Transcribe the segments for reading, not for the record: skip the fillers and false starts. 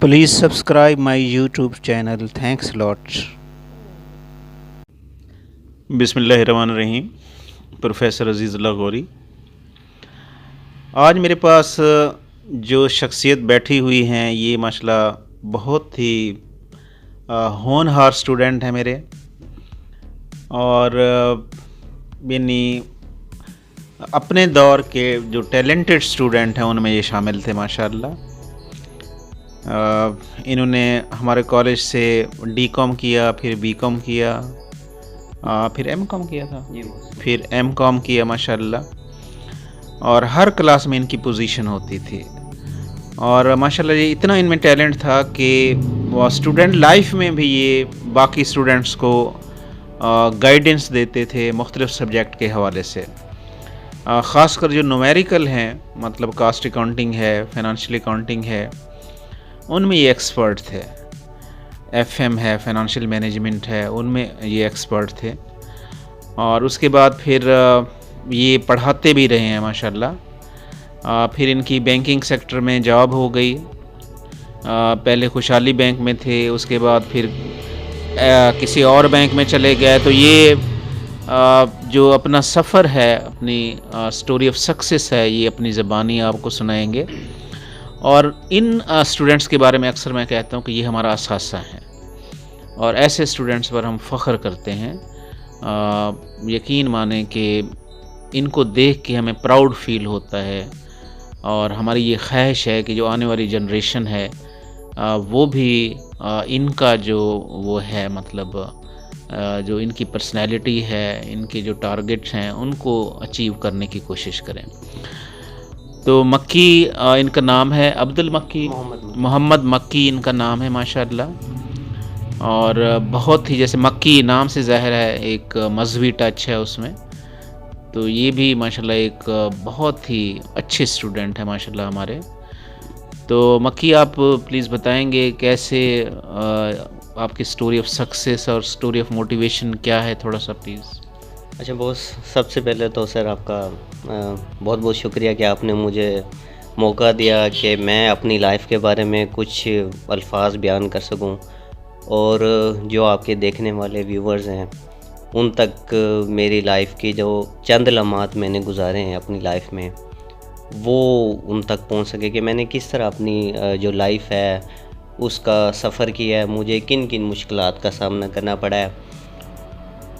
Please subscribe my YouTube channel. Thanks a lot. बिस्मिल्लाहिर्रहमानिर्रहीम। Professor Azizullah Gauri. आज मेरे पास जो शख्सियत बैठी हुई हैं ये माशाल्लाह बहुत ही होनहार स्टूडेंट हैं मेरे, और यानी अपने दौर के जो टैलेंटेड स्टूडेंट हैं उनमें ये शामिल थे माशाल्लाह। इन्होंने हमारे कॉलेज से डी.कॉम किया, फिर बी.कॉम किया, फिर एम.कॉम किया था, फिर एम.कॉम किया माशाल्लाह। और हर क्लास में इनकी पोजीशन होती थी, और माशाल्लाह ये इतना इनमें टैलेंट था कि वो स्टूडेंट लाइफ में भी ये बाकी स्टूडेंट्स को गाइडेंस देते थे मुख्तलिफ़ सब्जेक्ट के हवाले से। ख़ासकर जो न्यूमेरिकल हैं, मतलब कास्ट अकाउंटिंग है, फाइनेंशियल अकाउंटिंग है, उनमें ये एक्सपर्ट थे। एफएम है, फाइनेंशियल मैनेजमेंट है, उनमें ये एक्सपर्ट थे। और उसके बाद फिर ये पढ़ाते भी रहे हैं माशाल्लाह। फिर इनकी बैंकिंग सेक्टर में जॉब हो गई। पहले खुशहाली बैंक में थे, उसके बाद फिर किसी और बैंक में चले गए। तो ये जो अपना सफ़र है, अपनी स्टोरी ऑफ सक्सेस है, ये अपनी ज़बानी आपको सुनाएंगे। और इन स्टूडेंट्स के बारे में अक्सर मैं कहता हूँ कि ये हमारा असासा है, और ऐसे स्टूडेंट्स पर हम फ़ख्र करते हैं। यकीन माने कि इनको देख के हमें प्राउड फील होता है, और हमारी ये ख्वाहिश है कि जो आने वाली जनरेशन है वो भी इनका जो वो है, मतलब जो इनकी पर्सनैलिटी है, इनके जो टारगेट्स हैं, उनको अचीव करने की कोशिश करें। तो मक्की इनका नाम है, अब्दुल मक्की, मोहम्मद मक्की इनका नाम है माशाल्लाह। और बहुत ही, जैसे मक्की नाम से ज़ाहिर है, एक मजहबी टच है उसमें। तो ये भी माशाल्लाह एक बहुत ही अच्छे स्टूडेंट है माशाल्लाह हमारे। तो मक्की, आप प्लीज़ बताएंगे कैसे आपकी स्टोरी ऑफ सक्सेस और स्टोरी ऑफ मोटिवेशन क्या है, थोड़ा सा प्लीज़। अच्छा बॉस, सबसे पहले तो सर आपका बहुत बहुत शुक्रिया कि आपने मुझे मौका दिया कि मैं अपनी लाइफ के बारे में कुछ अल्फाज बयान कर सकूं, और जो आपके देखने वाले व्यूवर्स हैं उन तक मेरी लाइफ की जो चंद लम्हात मैंने गुजारे हैं अपनी लाइफ में, वो उन तक पहुंच सके कि मैंने किस तरह अपनी जो लाइफ है उसका सफ़र किया है, मुझे किन किन मुश्किलात का सामना करना पड़ा है।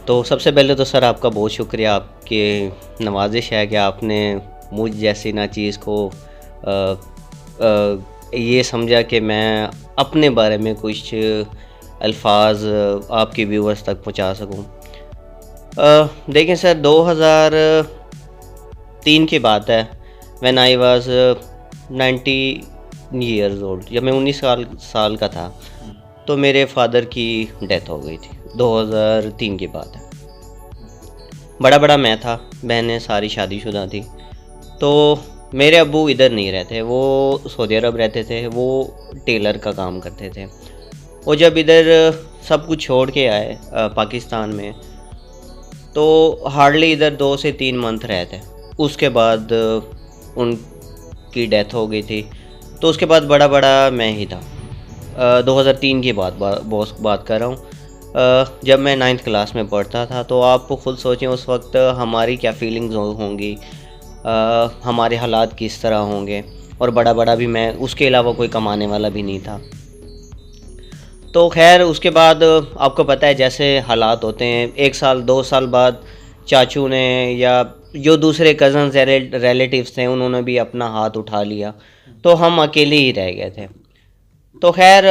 तो सबसे पहले तो सर आपका बहुत शुक्रिया, आपकी नवाजिश है कि आपने मुझ जैसी ना चीज़ को ये समझा कि मैं अपने बारे में कुछ अल्फाज आपके व्यूवर्स तक पहुंचा सकूं। देखें सर, 2003 की बात है, when I was 19 years old. जब मैं 19 साल का था तो मेरे फादर की डेथ हो गई थी। 2003 की बात है। बड़ा मैं था, बहनें सारी शादीशुदा थी। तो मेरे अब्बू इधर नहीं रहते, वो सऊदी अरब रहते थे, वो टेलर का काम करते थे। वो जब इधर सब कुछ छोड़ के आए पाकिस्तान में, तो हार्डली इधर 2 से 3 मंथ रहे थे। उसके बाद उनकी डेथ हो गई थी। तो उसके बाद बड़ा मैं ही था। 2003 की बात कर रहा हूँ। जब मैं 9th क्लास में पढ़ता था, तो आप खुद सोचें उस वक्त हमारी क्या फीलिंग्स होंगी, हमारे हालात किस तरह होंगे। और बड़ा भी मैं, उसके अलावा कोई कमाने वाला भी नहीं था। तो खैर उसके बाद आपको पता है जैसे हालात होते हैं, 1 साल 2 साल बाद चाचू ने या जो दूसरे कज़न्स रिलेटिव्स थे उन्होंने भी अपना हाथ उठा लिया, तो हम अकेले ही रह गए थे। तो खैर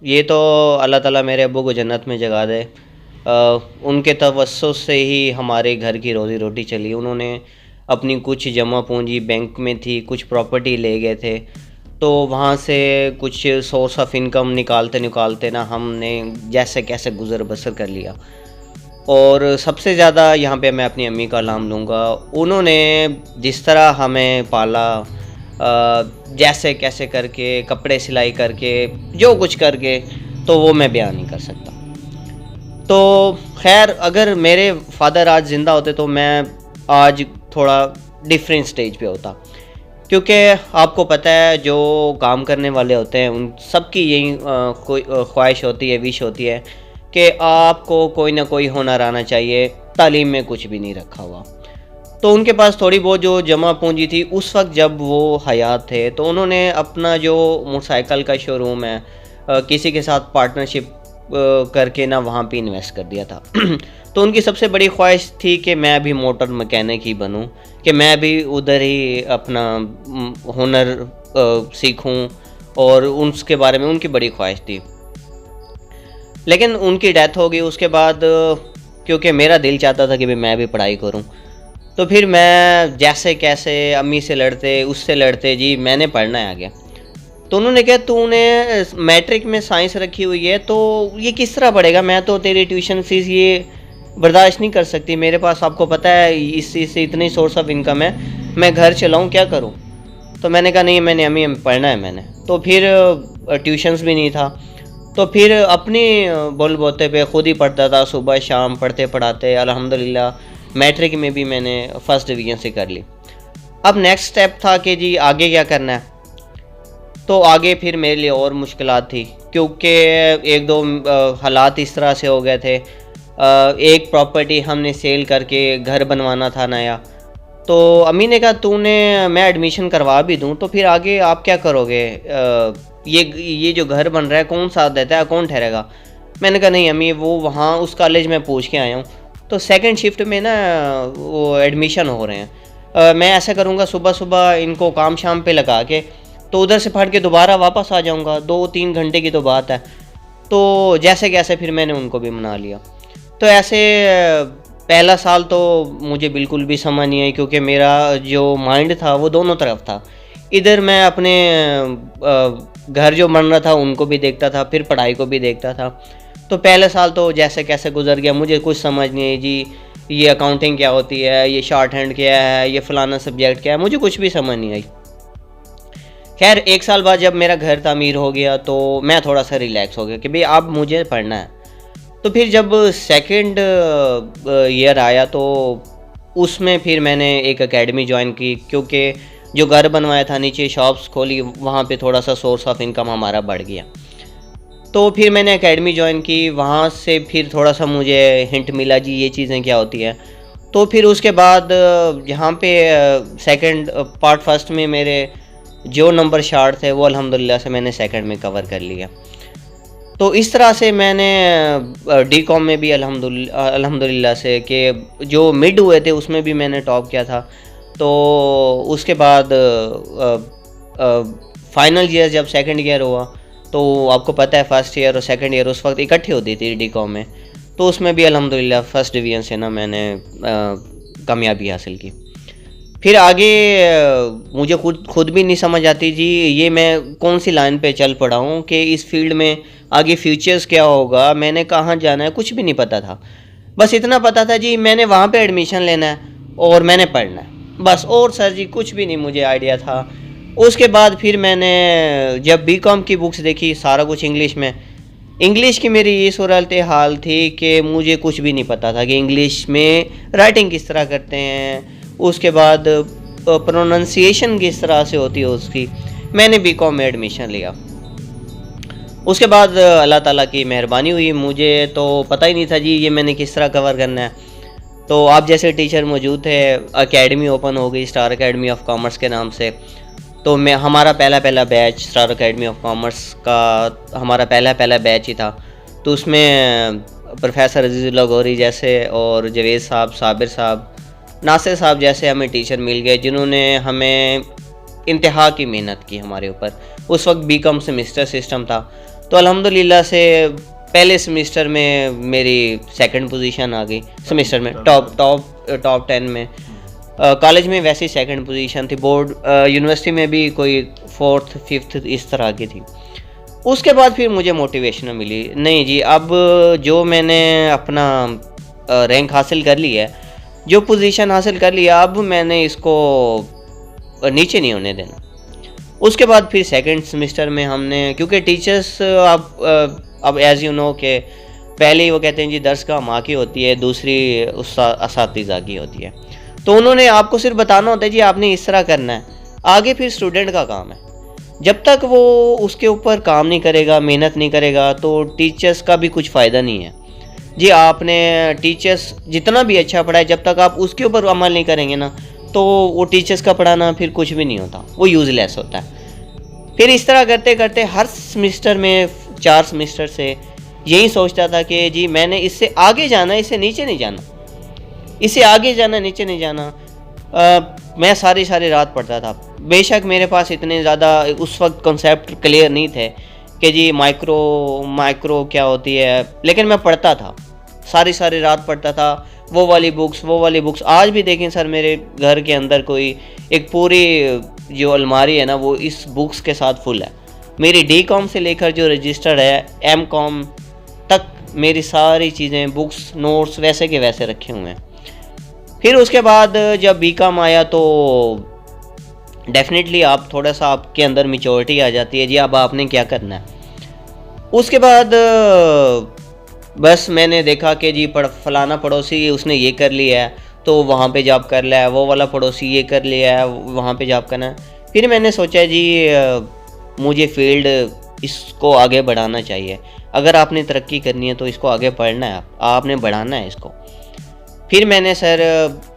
ये तो अल्लाह ताला मेरे अब्बू को जन्नत में जगा दे। उनके तवस्सुस से ही हमारे घर की रोज़ी रोटी चली। उन्होंने अपनी कुछ जमा पूंजी बैंक में थी, कुछ प्रॉपर्टी ले गए थे, तो वहाँ से कुछ सोर्स ऑफ इनकम निकालते ना हमने जैसे कैसे गुज़र बसर कर लिया। और सबसे ज़्यादा यहाँ पे मैं अपनी अम्मी का नाम लूँगा। उन्होंने जिस तरह हमें पाला, जैसे कैसे करके, कपड़े सिलाई करके, जो कुछ करके, तो वो मैं बयान नहीं कर सकता। तो खैर अगर मेरे फादर आज ज़िंदा होते तो मैं आज थोड़ा डिफरेंट स्टेज पे होता, क्योंकि आपको पता है जो काम करने वाले होते हैं उन सबकी यही कोई ख्वाहिश होती है, विश होती है कि आपको कोई ना कोई हुनर आना चाहिए, तालीम में कुछ भी नहीं रखा हुआ। तो उनके पास थोड़ी बहुत जो जमा पूंजी थी उस वक्त जब वो हयात थे, तो उन्होंने अपना जो मोटरसाइकिल का शोरूम है किसी के साथ पार्टनरशिप करके ना वहाँ पे इन्वेस्ट कर दिया था। तो उनकी सबसे बड़ी ख्वाहिश थी कि मैं भी मोटर मैकेनिक ही बनूं, कि मैं भी उधर ही अपना हुनर सीखूं, और उसके बारे में उनकी बड़ी ख्वाहिश थी। लेकिन उनकी डेथ हो गई उसके बाद, क्योंकि मेरा दिल चाहता था कि भाई मैं भी पढ़ाई करूं, तो फिर मैं जैसे कैसे अम्मी से लड़ते उससे लड़ते जी मैंने पढ़ना है आगे। तो उन्होंने कहा तूने मैट्रिक में साइंस रखी हुई है तो ये किस तरह पढ़ेगा, मैं तो तेरी ट्यूशन फीस ये बर्दाश्त नहीं कर सकती, मेरे पास आपको पता है इस चीज़ से इतनी सोर्स ऑफ इनकम है, मैं घर चलाऊँ क्या करूँ। तो मैंने कहा नहीं मैंने अम्मी पढ़ना है मैंने। तो फिर ट्यूशन्स भी नहीं था, तो फिर अपनी बोल बोते पे ख़ुद ही पढ़ता था, सुबह शाम पढ़ते पढ़ाते अल्हम्दुलिल्लाह मैट्रिक में भी मैंने फ़र्स्ट डिवीज़न से कर ली। अब नेक्स्ट स्टेप था कि जी आगे क्या करना है। तो आगे फिर मेरे लिए और मुश्किलात थी, क्योंकि एक दो हालात इस तरह से हो गए थे। एक प्रॉपर्टी हमने सेल करके घर बनवाना था नया, तो अम्मी ने कहा मैं एडमिशन करवा भी दूं तो फिर आगे आप क्या करोगे, ये जो घर बन रहा है कौन साथ देता है, कौन ठहरेगा। मैंने कहा नहीं अम्मी वो वहाँ उस कॉलेज में पूछ के आया हूँ, तो सेकंड शिफ्ट में ना वो एडमिशन हो रहे हैं, मैं ऐसा करूँगा सुबह सुबह इनको काम शाम पे लगा के तो उधर से पढ़ के दोबारा वापस आ जाऊँगा, 2-3 घंटे की तो बात है। तो जैसे कैसे फिर मैंने उनको भी मना लिया। तो ऐसे पहला साल तो मुझे बिल्कुल भी समझ नहीं आई, क्योंकि मेरा जो माइंड था वो दोनों तरफ था। इधर मैं अपने घर जो बन रहा था उनको भी देखता था, फिर पढ़ाई को भी देखता था। तो पहले साल तो जैसे कैसे गुजर गया, मुझे कुछ समझ नहीं आई जी ये अकाउंटिंग क्या होती है, ये शॉर्ट हैंड क्या है, ये फ़लाना सब्जेक्ट क्या है, मुझे कुछ भी समझ नहीं आई। खैर 1 साल बाद जब मेरा घर तामीर हो गया तो मैं थोड़ा सा रिलैक्स हो गया कि भाई अब मुझे पढ़ना है। तो फिर जब सेकंड ईयर आया तो उसमें फिर मैंने एक एकेडमी ज्वाइन की, क्योंकि जो घर बनवाया था नीचे शॉप्स खोली, वहाँ पे थोड़ा सा सोर्स ऑफ इनकम हमारा बढ़ गया। तो फिर मैंने एकेडमी ज्वाइन की, वहाँ से फिर थोड़ा सा मुझे हिंट मिला जी ये चीज़ें क्या होती हैं। तो फिर उसके बाद यहाँ पे सेकंड पार्ट फर्स्ट में मेरे जो नंबर शार्ट थे वो अल्हम्दुलिल्लाह से मैंने सेकंड में कवर कर लिया। तो इस तरह से मैंने डीकॉम में भी अल्हम्दुलिल्लाह से कि जो मिड हुए थे उसमें भी मैंने टॉप किया था। तो उसके बाद फाइनल ईयर जब सेकंड ईयर हुआ तो आपको पता है फर्स्ट ईयर और सेकंड ईयर उस वक्त इकट्ठी होती थी डीकॉम में, तो उसमें भी अल्हम्दुलिल्लाह फर्स्ट डिवीज़न से ना मैंने कामयाबी हासिल की। फिर आगे मुझे खुद भी नहीं समझ आती जी ये मैं कौन सी लाइन पे चल पड़ा हूँ कि इस फील्ड में आगे फ्यूचर्स क्या होगा, मैंने कहाँ जाना है, कुछ भी नहीं पता था। बस इतना पता था जी मैंने वहाँ पे एडमिशन लेना है और मैंने पढ़ना है बस, और सर जी कुछ भी नहीं मुझे आइडिया था। उसके बाद फिर मैंने जब बीकॉम की बुक्स देखी सारा कुछ इंग्लिश में, इंग्लिश की मेरी ये सूरत हाल थी कि मुझे कुछ भी नहीं पता था कि इंग्लिश में राइटिंग किस तरह करते हैं, उसके बाद प्रोनाउंसिएशन किस तरह से होती है उसकी। मैंने बीकॉम में एडमिशन लिया। उसके बाद अल्लाह ताला की मेहरबानी हुई, मुझे तो पता ही नहीं था जी ये मैंने किस तरह कवर करना है। तो आप जैसे टीचर मौजूद थे, एकेडमी ओपन हो गई स्टार एकेडमी ऑफ कॉमर्स के नाम से। तो मैं हमारा पहला batch star academy of commerce का हमारा पहला बैच ही था। तो उसमें प्रोफेसर अजीज़ुल्लाह गौरी जैसे और जवेद साहब, साबिर साहब, नासिर साहब जैसे हमें टीचर मिल गए जिन्होंने हमें इंतहा की मेहनत की हमारे ऊपर। उस वक्त बीकॉम सेमेस्टर सिस्टम था, तो अल्हम्दुलिल्लाह से पहले सेमेस्टर में मेरी सेकंड पोजीशन आ गई, सेमेस्टर में टॉप 10 में। कॉलेज में वैसे ही सेकंड पोजीशन थी, बोर्ड यूनिवर्सिटी में भी कोई 4th 5th इस तरह की थी। उसके बाद फिर मुझे मोटिवेशन मिली, नहीं जी अब जो मैंने अपना रैंक हासिल कर लिया है, जो पोजीशन हासिल कर लिया, अब मैंने इसको नीचे नहीं होने देना। उसके बाद फिर सेकंड सेमेस्टर में हमने, क्योंकि टीचर्स अब एज़ यू नो के पहले ही वो कहते हैं जी दर्स का माँ की होती है, दूसरी उस असातिज़ा की होती है। तो उन्होंने आपको सिर्फ बताना होता है जी आपने इस तरह करना है, आगे फिर स्टूडेंट का काम है। जब तक वो उसके ऊपर काम नहीं करेगा, मेहनत नहीं करेगा, तो टीचर्स का भी कुछ फ़ायदा नहीं है जी। आपने टीचर्स जितना भी अच्छा पढ़ाए, जब तक आप उसके ऊपर अमल नहीं करेंगे ना, तो वो टीचर्स का पढ़ाना फिर कुछ भी नहीं होता, वो यूज़लेस होता है। फिर इस तरह करते करते हर सेमिस्टर में 4 सेमिस्टर से यही सोचता था कि जी मैंने इससे आगे जाना, इससे नीचे नहीं जाना, इससे आगे जाना, नीचे नहीं जाना। मैं सारी रात पढ़ता था। बेशक मेरे पास इतने ज़्यादा उस वक्त कॉन्सेप्ट क्लियर नहीं थे कि जी माइक्रो क्या होती है, लेकिन मैं पढ़ता था, सारी रात पढ़ता था, वो वाली बुक्स। आज भी देखें सर, मेरे घर के अंदर कोई एक पूरी जो अलमारी है ना, वो इस बुक्स के साथ फुल है। मेरी डी.कॉम से लेकर जो रजिस्टर्ड है एम.कॉम तक, मेरी सारी चीज़ें, बुक्स, नोट्स वैसे के वैसे रखे हुए हैं। फिर उसके बाद जब बी.कॉम आया तो डेफिनेटली आप थोड़ा सा आपके अंदर मैच्योरिटी आ जाती है जी, अब आपने क्या करना है। उसके बाद बस मैंने देखा कि जी फलाना पड़ोसी उसने ये कर लिया है तो वहाँ पे जॉब कर लिया है, वो वाला पड़ोसी ये कर लिया है, वहाँ पे जॉब करना है। फिर मैंने सोचा जी मुझे फील्ड इसको आगे बढ़ाना चाहिए। अगर आपने तरक्की करनी है तो इसको आगे पढ़ना है, आपने बढ़ाना है इसको। फिर मैंने सर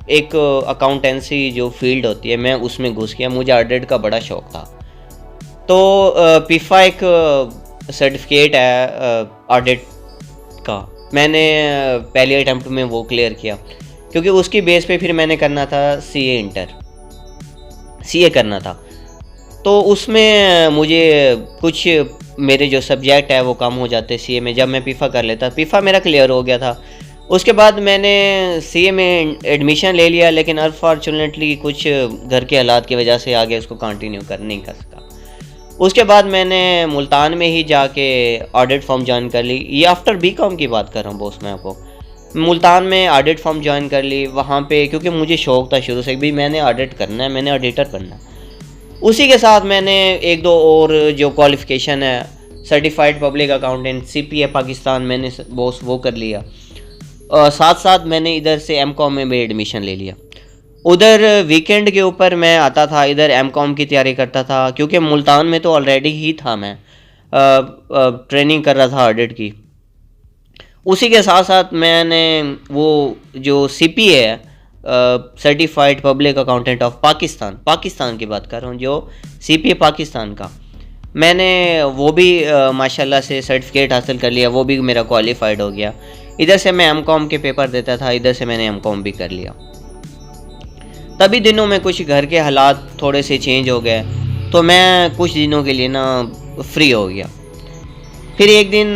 एक अकाउंटेंसी जो फील्ड होती है, मैं उसमें घुस गया। मुझे ऑडिट का बड़ा शौक़ था, तो पीफा एक सर्टिफिकेट है ऑडिट का, मैंने पहले अटैम्प्ट में वो क्लियर किया, क्योंकि उसकी बेस पे फिर मैंने करना था सीए करना था। तो उसमें मुझे कुछ मेरे जो सब्जेक्ट है वो कम हो जाते सीए में, जब मैं पीफा कर लेता। पीफा मेरा क्लियर हो गया था। उसके बाद मैंने सीए में एडमिशन ले लिया, लेकिन अनफॉर्चुनेटली कुछ घर के हालात की वजह से आगे उसको कंटिन्यू नहीं कर सका। उसके बाद मैंने मुल्तान में ही जाके ऑडिट फॉर्म ज्वाइन कर ली। ये आफ्टर बी.कॉम की बात कर रहा हूँ बॉस, मैं आपको। मुल्तान में ऑडिट फॉर्म ज्वाइन कर ली वहाँ पे, क्योंकि मुझे शौक़ था शुरू से भी मैंने ऑडिट करना है, मैंने ऑडिटर बनना है। उसी के साथ मैंने एक दो और जो क्वालिफ़िकेशन है, certified public accountant CPA Pakistan, मैंने बॉस वो कर लिया। साथ साथ मैंने इधर से एम.कॉम में भी एडमिशन ले लिया। उधर वीकेंड के ऊपर मैं आता था, इधर एम.कॉम की तैयारी करता था, क्योंकि मुल्तान में तो ऑलरेडी ही था, मैं ट्रेनिंग कर रहा था ऑडिट की। उसी के साथ साथ मैंने वो जो CPA है, certified public accountant of Pakistan की बात कर रहा हूँ, जो CPA पाकिस्तान का, मैंने वो भी माशाल्लाह से सर्टिफिकेट हासिल कर लिया, वो भी मेरा क्वालिफाइड हो गया। इधर से मैं एम.कॉम के पेपर देता था, इधर से मैंने एम.कॉम भी कर लिया। तभी दिनों में कुछ घर के हालात थोड़े से चेंज हो गए, तो मैं कुछ दिनों के लिए ना फ्री हो गया। फिर एक दिन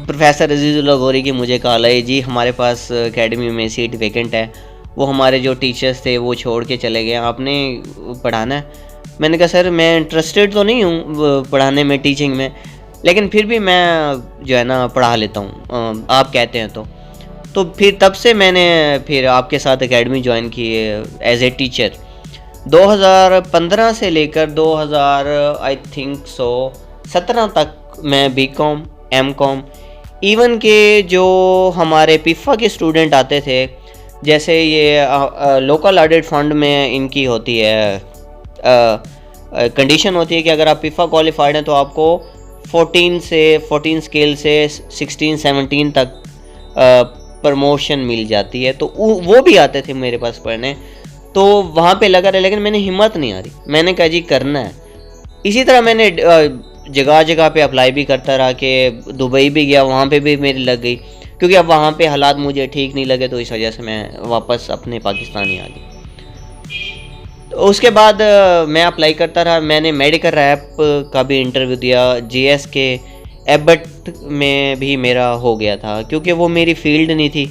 प्रोफेसर अजीज़ुल गौरी की मुझे कॉल आई, जी हमारे पास एकेडमी में सीट वैकेंट है, वो हमारे जो टीचर्स थे वो छोड़ के चले गए, आपने पढ़ाना है। मैंने कहा सर मैं इंटरेस्टेड तो नहीं हूँ पढ़ाने में, टीचिंग में, लेकिन फिर भी मैं जो है ना पढ़ा लेता हूँ, आप कहते हैं तो फिर तब से मैंने फिर आपके साथ एकेडमी ज्वाइन की एज ए टीचर। 2015 से लेकर 2017 तक मैं बी.कॉम, एम.कॉम, इवन के जो हमारे पीफा के स्टूडेंट आते थे, जैसे ये लोकल ऑडिट फंड में इनकी होती है कंडीशन होती है कि अगर आप पीफा क्वालिफाइड हैं तो आपको 14 स्केल से 16-17 तक प्रमोशन मिल जाती है। तो वो भी आते थे मेरे पास पढ़ने, तो वहाँ पे लगा रहा, लेकिन मैंने हिम्मत नहीं आ रही, मैंने कहा जी करना है। इसी तरह मैंने जगह जगह पे अप्लाई भी करता रहा, कि दुबई भी गया, वहाँ पे भी मेरी लग गई, क्योंकि अब वहाँ पे हालात मुझे ठीक नहीं लगे, तो इस वजह से मैं वापस अपने पाकिस्तान ही आ गया। तो उसके बाद मैं अप्लाई करता रहा, मैंने मेडिकल रैप का भी इंटरव्यू दिया, GS के एबट में भी मेरा हो गया था, क्योंकि वो मेरी फील्ड नहीं थी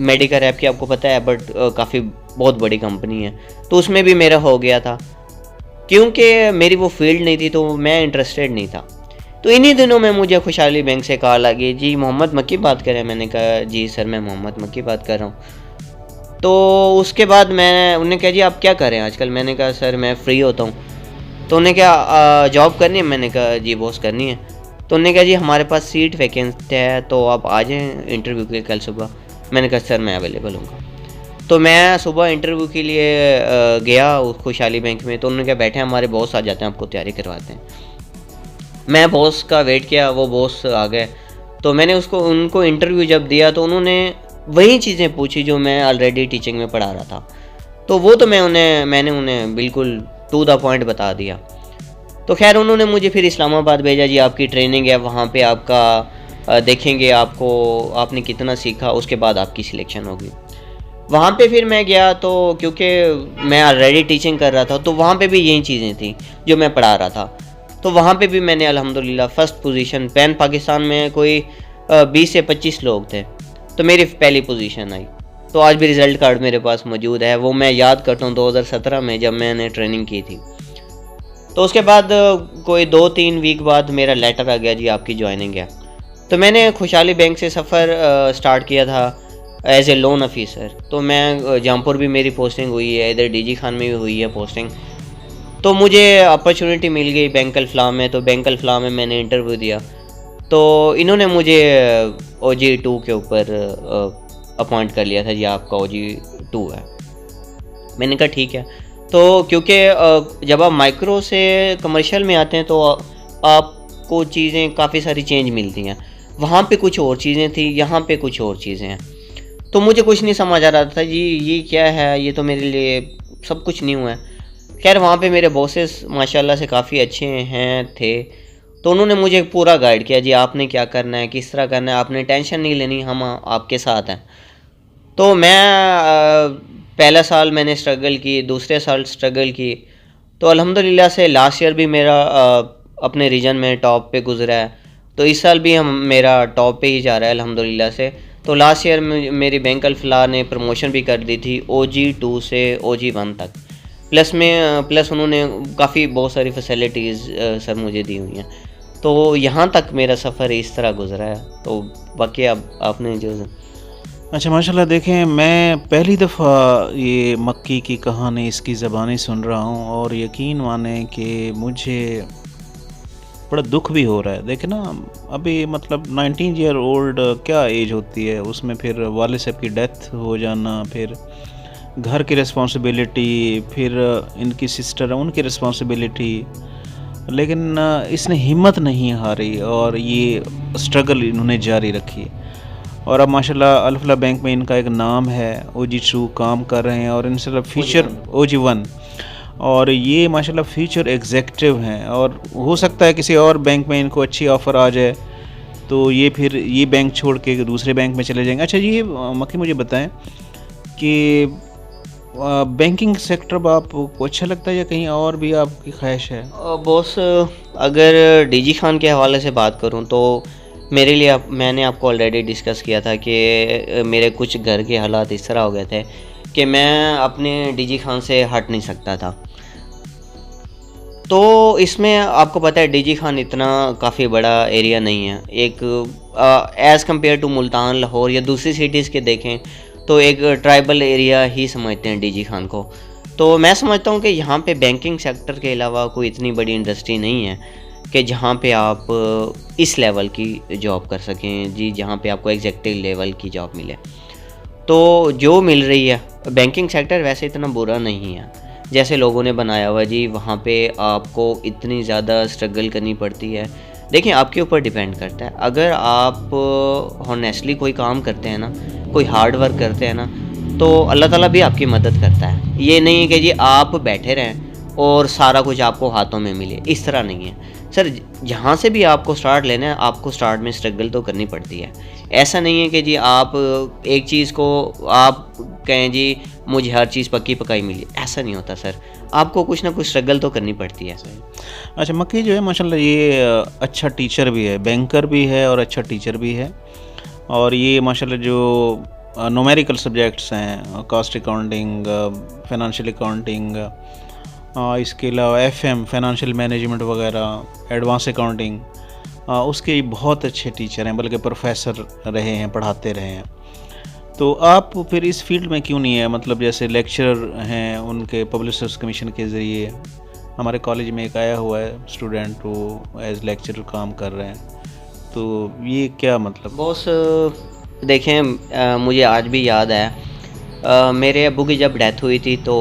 मेडिकल रैप की। आपको पता है एबट काफ़ी बहुत बड़ी कंपनी है, तो उसमें भी मेरा हो गया था, क्योंकि मेरी वो फील्ड नहीं थी, तो मैं इंटरेस्टेड नहीं था। तो इन्हीं दिनों में मुझे खुशहाली बैंक से कॉल आ गई, जी मोहम्मद मक्की बात कर रहे हैं। मैंने कहा जी सर मैं मोहम्मद मक्की बात कर रहा हूँ। तो उसके बाद उन्होंने कहा जी आप क्या करें आजकल। मैंने कहा सर मैं फ्री होता हूँ। तो उन्होंने कहा जॉब करनी है। मैंने कहा जी बॉस करनी है। तो उन्होंने कहा जी हमारे पास सीट वैकेंट है, तो आप आ जाएँ इंटरव्यू के कल सुबह। मैंने कहा सर मैं अवेलेबल हूँगा। तो मैं सुबह इंटरव्यू के लिए गया उस खुशहाली बैंक में, तो उन्होंने कहा बैठे हमारे बॉस आ जाते हैं, आपको तैयारी करवाते हैं। मैं बॉस का वेट किया, वो बॉस आ गए, तो मैंने उनको इंटरव्यू जब दिया तो उन्होंने वही चीज़ें पूछी जो मैं ऑलरेडी टीचिंग में पढ़ा रहा था। तो वो तो मैंने उन्हें बिल्कुल टू द पॉइंट बता दिया। तो खैर उन्होंने मुझे फिर इस्लामाबाद भेजा, जी आपकी ट्रेनिंग है, वहाँ पे आपका देखेंगे आपने कितना सीखा, उसके बाद आपकी सिलेक्शन होगी। वहाँ पे फिर मैं गया, तो क्योंकि मैं ऑलरेडी टीचिंग कर रहा था तो वहाँ पे भी यही चीज़ें थी जो मैं पढ़ा रहा था। तो वहाँ पे भी मैंने अल्हम्दुलिल्लाह फ़र्स्ट पोजीशन, पैन पाकिस्तान में कोई 20 से 25 लोग थे, तो मेरी पहली पोजीशन आई। तो आज भी रिज़ल्ट कार्ड मेरे पास मौजूद है, वो मैं याद करता हूँ 2017 में जब मैंने ट्रेनिंग की थी। तो उसके बाद कोई 2-3 वीक बाद मेरा लेटर आ गया, जी आपकी ज्वाइनिंग है। तो मैंने खुशहाली बैंक से सफ़र स्टार्ट किया था एज ए लोन ऑफिसर। तो मैं जौनपुर भी मेरी पोस्टिंग हुई है, इधर डीजी खान में भी हुई है पोस्टिंग। तो मुझे अपॉर्चुनिटी मिल गई बैंक अल-फलाह में, तो बैंक अल-फलाह में मैंने इंटरव्यू दिया, तो इन्होंने मुझे OG2 के ऊपर अपॉइंट कर लिया था, जी आपका OG2 है। मैंने कहा ठीक है। तो क्योंकि जब आप माइक्रो से कमर्शियल में आते हैं तो आपको चीज़ें काफ़ी सारी चेंज मिलती हैं। वहाँ पे कुछ और चीज़ें थी, यहाँ पे कुछ और चीज़ें हैं। तो मुझे कुछ नहीं समझ आ रहा था, जी ये क्या है, ये तो मेरे लिए सब कुछ न्यू है। खैर वहाँ पे मेरे बॉसेस माशाल्लाह से काफ़ी अच्छे थे, तो उन्होंने मुझे पूरा गाइड किया, जी आपने क्या करना है, किस तरह करना है, आपने टेंशन नहीं लेनी, हम आपके साथ हैं। तो मैं पहला साल मैंने स्ट्रगल की, दूसरे साल स्ट्रगल की, तो अल्हम्दुलिल्लाह से लास्ट ईयर भी मेरा अपने रीजन में टॉप पे गुजरा है। तो इस साल भी मेरा टॉप पे ही जा रहा है अल्हम्दुलिल्लाह से। तो लास्ट ईयर मेरी बैंक अल-फलाह ने प्रमोशन भी कर दी थी OG2 से OG1 तक। प्लस उन्होंने काफ़ी बहुत सारी फैसिलिटीज़ सर मुझे दी हुई हैं। तो यहाँ तक मेरा सफ़र इस तरह गुजरा है। तो बाकी अब आपने जो अच्छा माशाल्लाह, देखें मैं पहली दफ़ा ये मक्की की कहानी इसकी ज़बानी सुन रहा हूँ और यकीन माने कि मुझे बड़ा दुख भी हो रहा है। देखें ना, अभी मतलब 19 ईयर ओल्ड क्या एज होती है, उसमें फिर वालिद साहब की डेथ हो जाना, फिर घर की रिस्पॉन्सिबिलिटी, फिर इनकी सिस्टर है उनकी रिस्पॉन्सिबिलिटी, लेकिन इसने हिम्मत नहीं हारी और ये स्ट्रगल इन्होंने जारी रखी। और अब माशाल्लाह अल-फलाह बैंक में इनका एक नाम है, OG2 काम कर रहे हैं और इनसे फ्यूचर OG1, और ये माशाल्लाह फ्यूचर एग्जेक्टिव हैं। और हो सकता है किसी और बैंक में इनको अच्छी ऑफ़र आ जाए तो ये फिर ये बैंक छोड़ के दूसरे बैंक में चले जाएंगे। अच्छा ये मक्की मुझे बताएं कि बैंकिंग सेक्टर आपको अच्छा लगता है या कहीं और भी आपकी ख्वाहिश है? बॉस, अगर डीजी खान के हवाले से बात करूं तो मेरे लिए मैंने आपको ऑलरेडी डिस्कस किया था कि मेरे कुछ घर के हालात इस तरह हो गए थे कि मैं अपने डीजी खान से हट नहीं सकता था। तो इसमें आपको पता है डीजी खान इतना काफ़ी बड़ा एरिया नहीं है। एक as compare to Multan, Lahore या दूसरी सिटीज़ के देखें तो एक ट्राइबल एरिया ही समझते हैं डीजी खान को। तो मैं समझता हूँ कि यहाँ पे बैंकिंग सेक्टर के अलावा कोई इतनी बड़ी इंडस्ट्री नहीं है कि जहाँ पे आप इस लेवल की जॉब कर सकें, जी जहाँ पे आपको एग्जेक्टिव लेवल की जॉब मिले। तो जो मिल रही है, बैंकिंग सेक्टर वैसे इतना बुरा नहीं है जैसे लोगों ने बनाया हुआ। जी वहाँ पे आपको इतनी ज़्यादा स्ट्रगल करनी पड़ती है। देखिए आपके ऊपर डिपेंड करता है। अगर आप हॉनेस्टली कोई काम करते हैं ना, कोई हार्ड वर्क करते हैं ना, तो अल्लाह ताला भी आपकी मदद करता है। ये नहीं है कि जी आप बैठे रहें और सारा कुछ आपको हाथों में मिले, इस तरह नहीं है सर। जहाँ से भी आपको स्टार्ट लेना है, आपको स्टार्ट में स्ट्रगल तो करनी पड़ती है। ऐसा नहीं है कि जी आप एक चीज़ को आप कहें जी मुझे हर चीज़ पक्की पकाई मिली, ऐसा नहीं होता सर। आपको कुछ ना कुछ स्ट्रगल तो करनी पड़ती है। अच्छा मक्की जो है माशाल्लाह ये अच्छा टीचर भी है, बैंकर भी है और अच्छा टीचर भी है। और ये माशाल्लाह जो न्यूमेरिकल सब्जेक्ट्स हैं, कॉस्ट अकाउंटिंग, फाइनेंशियल अकाउंटिंग, इसके अलावा FM फाइनेंशियल मैनेजमेंट वगैरह, एडवांस अकाउंटिंग, उसके बहुत अच्छे टीचर हैं, बल्कि प्रोफेसर रहे हैं, पढ़ाते रहे हैं। तो आप फिर इस फील्ड में क्यों नहीं है? मतलब जैसे लेक्चरर हैं, उनके पब्लिशर्स कमीशन के ज़रिए हमारे कॉलेज में एक आया हुआ है स्टूडेंट, वो एज लेक्चरर काम कर रहे हैं। तो ये क्या मतलब? बॉस देखें, मुझे आज भी याद है मेरे अब्बू की जब डेथ हुई थी तो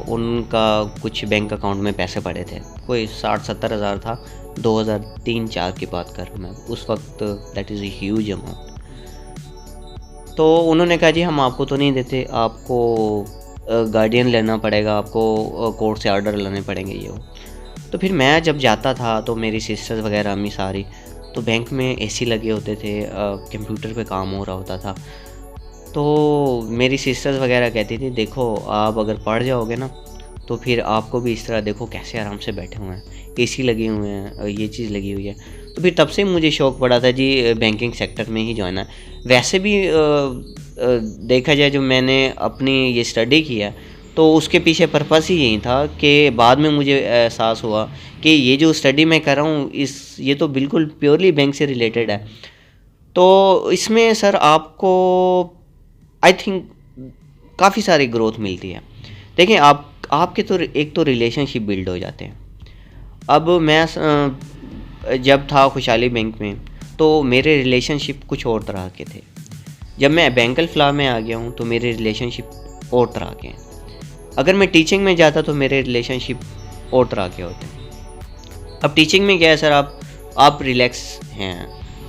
उनका कुछ बैंक अकाउंट में पैसे पड़े थे, कोई 60-70 हज़ार था। 2003-4 की बात कर रहा हूँ मैं, उस वक्त that is a huge amount. तो उन्होंने कहा जी हम आपको तो नहीं देते, आपको गार्डियन लेना पड़ेगा, आपको कोर्ट से ऑर्डर लाने पड़ेंगे ये वो। तो फिर मैं जब जाता था तो मेरी सिस्टर्स वगैरह अम्मी सारी, तो बैंक में एसी लगे होते थे, कंप्यूटर पे काम हो रहा होता था। तो मेरी सिस्टर्स वगैरह कहती थी देखो आप अगर पढ़ जाओगे ना तो फिर आपको भी इस तरह देखो कैसे आराम से बैठे हुए हैं, एसी लगे हुए हैं, ये चीज़ लगी हुई है। तो फिर तब से मुझे शौक़ पड़ा था जी बैंकिंग सेक्टर में ही जॉइन है। वैसे भी देखा जाए जो मैंने अपनी ये स्टडी किया तो उसके पीछे पर्पस ही यही था कि बाद में मुझे एहसास हुआ कि ये जो स्टडी मैं कर रहा हूँ ये तो बिल्कुल प्योरली बैंक से रिलेटेड है। तो इसमें सर आपको आई थिंक काफ़ी सारी ग्रोथ मिलती है। देखिए आपके तो एक तो रिलेशनशिप बिल्ड हो जाते हैं। अब मैं जब था खुशहाली बैंक में तो मेरे रिलेशनशिप कुछ और तरह के थे। जब मैं बैंक अल-फलाह में आ गया हूँ तो मेरे रिलेशनशिप और तरह के हैं। अगर मैं टीचिंग में जाता तो मेरे रिलेशनशिप और तरह के होते हैं। अब टीचिंग में क्या है सर, आप रिलैक्स हैं,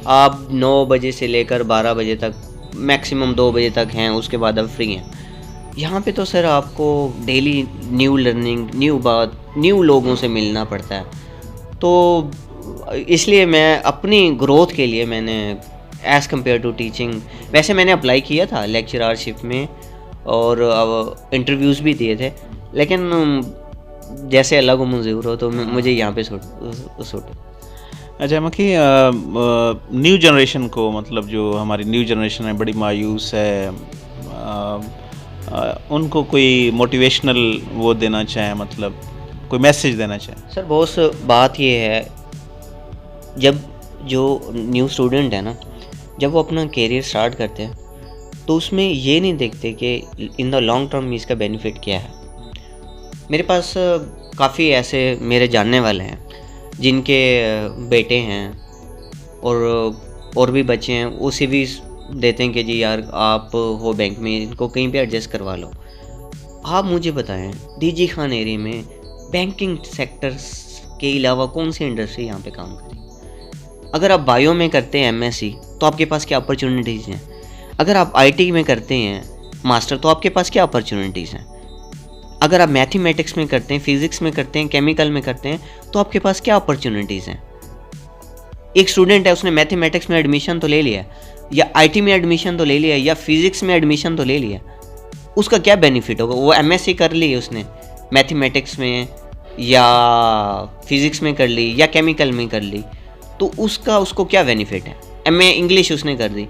आप 9 बजे से लेकर 12 बजे तक, मैक्सिमम 2 बजे तक हैं, उसके बाद अब फ्री हैं। यहाँ पे तो सर आपको डेली न्यू लर्निंग, न्यू बात, न्यू लोगों से मिलना पड़ता है। तो इसलिए मैं अपनी ग्रोथ के लिए मैंने एज़ कम्पेयर टू टीचिंग, वैसे मैंने अप्लाई किया था लेक्चररशिप में और इंटरव्यूज़ भी दिए थे, लेकिन जैसे अल्लाह को मंजूर हो तो मुझे यहाँ पे सूट। अच्छा मक्की, न्यू जनरेशन को, मतलब जो हमारी न्यू जनरेशन है बड़ी मायूस है, उनको कोई मोटिवेशनल वो देना चाहें, मतलब कोई मैसेज देना चाहें? सर बहुत बात ये है, जब जो न्यू स्टूडेंट है ना, जब वो अपना करियर स्टार्ट करते हैं तो उसमें ये नहीं देखते कि इन द लॉन्ग टर्म इसका बेनिफिट क्या है। मेरे पास काफ़ी ऐसे मेरे जानने वाले हैं जिनके बेटे हैं और भी बच्चे हैं, उसे भी देते हैं कि जी यार आप हो बैंक में, इनको कहीं पे एडजस्ट करवा लो। आप मुझे बताएं डीजी खान एरिया में बैंकिंग सेक्टर के अलावा कौन सी इंडस्ट्री यहाँ पे काम करें? अगर आप बायो में करते हैं एमएससी तो आपके पास क्या अपॉर्चुनिटीज़ हैं? अगर आप आईटी में करते हैं मास्टर तो आपके पास क्या अपॉर्चुनिटीज़ हैं? अगर आप मैथमेटिक्स में करते हैं, फिज़िक्स में करते हैं, केमिकल में करते हैं तो आपके पास क्या अपॉर्चुनिटीज़ हैं? एक स्टूडेंट है, उसने मैथमेटिक्स में एडमिशन तो ले लिया, या आईटी में एडमिशन तो ले लिया, या फिज़िक्स में एडमिशन तो ले लिया, उसका क्या बेनिफिट होगा? वो एमएससी कर ली उसने मैथमेटिक्स में या फिज़िक्स में कर ली या केमिकल में कर ली, तो उसको क्या बेनिफिट है? एमए इंग्लिश उसने कर दी।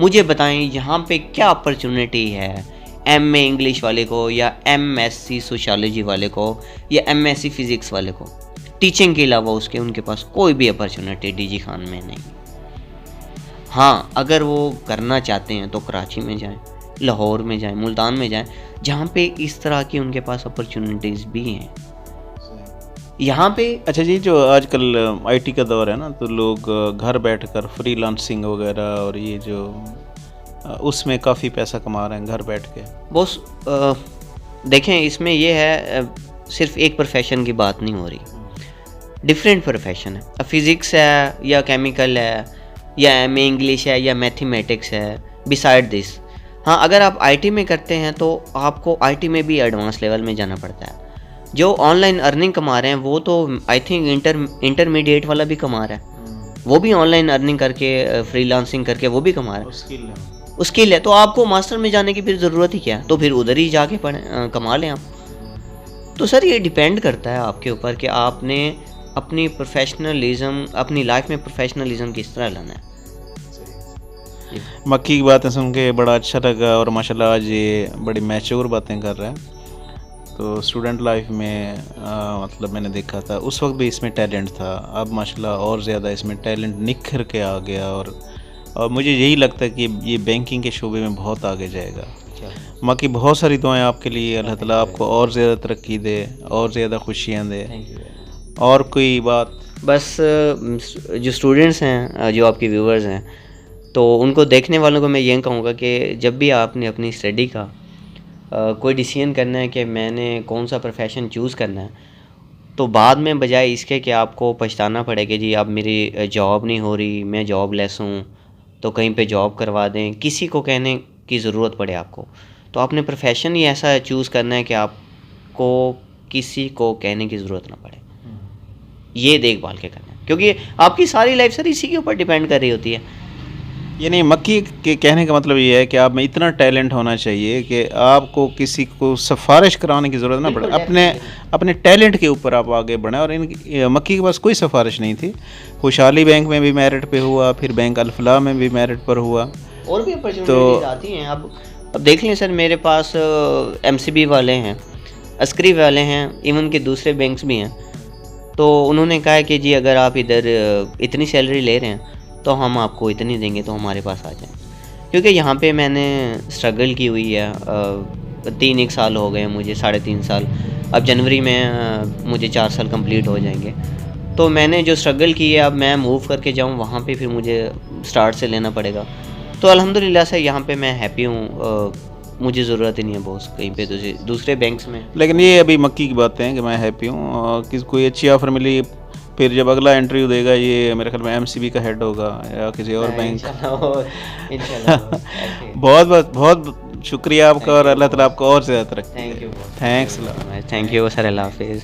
मुझे बताएं यहाँ पे क्या अपॉर्चुनिटी है एमए इंग्लिश वाले को, या एमएससी सोशियोलॉजी वाले को, या एमएससी फिज़िक्स वाले को? टीचिंग के अलावा उनके पास कोई भी अपॉर्चुनिटी डीजी खान में नहीं। हाँ, अगर वो करना चाहते हैं तो कराची में जाएं, लाहौर में जाएं, मुल्तान में जाएं, जहाँ पे इस तरह की उनके पास अपॉर्चुनिटीज़ भी हैं। यहाँ पे अच्छा जी, जो आजकल आईटी का दौर है ना, तो लोग घर बैठकर फ्रीलांसिंग वगैरह और ये जो उसमें काफ़ी पैसा कमा रहे हैं घर बैठ के। बॉस देखें, इसमें ये है, सिर्फ एक प्रोफेशन की बात नहीं हो रही, डिफरेंट प्रोफेशन है। अब फिज़िक्स है या केमिकल है या एमए इंग्लिश है या मैथमेटिक्स है, बिसाइड दिस। हाँ, अगर आप आईटी में करते हैं तो आपको आईटी में भी एडवांस लेवल में जाना पड़ता है। जो ऑनलाइन अर्निंग कमा रहे हैं वो तो आई थिंक इंटरमीडिएट वाला भी कमा रहा है, वो भी ऑनलाइन अर्निंग करके, फ्रीलांसिंग करके वो भी कमा रहा है। स्किल है तो आपको मास्टर में जाने की फिर ज़रूरत ही क्या है? तो फिर उधर ही जाके कमा लें आप। तो सर ये डिपेंड करता है आपके ऊपर कि आपने अपनी प्रोफेशनलिज्म, अपनी लाइफ में प्रोफेशनलिज्म किस तरह लाना है। मक्की की बातें सुन के बड़ा अच्छा लगा, और माशाल्लाह आज ये बड़ी मैच्योर बातें कर रहा है। तो स्टूडेंट लाइफ में मतलब मैंने देखा था उस वक्त भी इसमें टैलेंट था, अब माशाल्लाह और ज़्यादा इसमें टैलेंट निखर के आ गया, और मुझे यही लगता है कि ये बैंकिंग के शोबे में बहुत आगे जाएगा। माँ की बहुत सारी दुआएं आपके लिए, अल्लाह ताला आपको और ज़्यादा तरक्की दे और ज़्यादा खुशियाँ दे। और कोई बात? बस जो स्टूडेंट्स हैं, जो आपके व्यूवर्स हैं, तो उनको देखने वालों को मैं ये कहूँगा कि जब भी आपने अपनी स्टडी का कोई डिसीजन करना है कि मैंने कौन सा प्रोफेशन चूज़ करना है, तो बाद में बजाय इसके कि आपको पछताना पड़े कि जी अब मेरी जॉब नहीं हो रही, मैं जॉब लेस हूँ, तो कहीं पे जॉब करवा दें, किसी को कहने की ज़रूरत पड़े आपको, तो आपने प्रोफेशन ही ऐसा चूज़ करना है कि आपको किसी को कहने की ज़रूरत ना पड़े, ये देखभाल के करना है, क्योंकि आपकी सारी लाइफ सर इसी के ऊपर डिपेंड कर रही होती है। यानी मक्की के कहने का मतलब ये है कि आप में इतना टैलेंट होना चाहिए कि आपको किसी को सिफारिश कराने की ज़रूरत ना पड़े, बिल्कुल, अपने अपने टैलेंट के ऊपर आप आगे बढ़ें। और मक्की के पास कोई सिफारिश नहीं थी, खुशहाली बैंक में भी मेरिट पे हुआ, फिर बैंक अल-फलाह में भी मेरिट पर हुआ, और भी अपॉर्चुनिटीज़ आती हैं। अब देख लें सर, मेरे पास एमसीबी वाले हैं, अस्करी वाले हैं, इवन के दूसरे बैंक्स भी हैं, तो उन्होंने कहा है कि जी अगर आप इधर इतनी सैलरी ले रहे हैं तो हम आपको इतनी देंगे, तो हमारे पास आ जाएं। क्योंकि यहाँ पे मैंने स्ट्रगल की हुई है, 3 साल हो गए मुझे, 3.5 साल, अब जनवरी में मुझे 4 साल कंप्लीट हो जाएंगे। तो मैंने जो स्ट्रगल की है, अब मैं मूव करके जाऊँ वहाँ पे, फिर मुझे स्टार्ट से लेना पड़ेगा। तो अल्हम्दुलिल्लाह से यहाँ पे मैं हैप्पी हूँ, मुझे ज़रूरत ही नहीं है बॉस कहीं पे दूसरे बैंक्स में। लेकिन ये अभी मक्की की बातें हैं कि मैं हैप्पी हूँ, और किसी कोई अच्छी ऑफ़र मिली, फिर जब अगला इंटरव्यू देगा ये मेरे ख्याल में एमसीबी का हेड होगा या किसी और बैंक। इंशाल्लाह बहुत बहुत बहुत शुक्रिया आपका, और अल्लाह ताला आपको और ज़्यादा तरक्की। Thank you, thanks. Thank you sir, अल्लाह हाफिज़।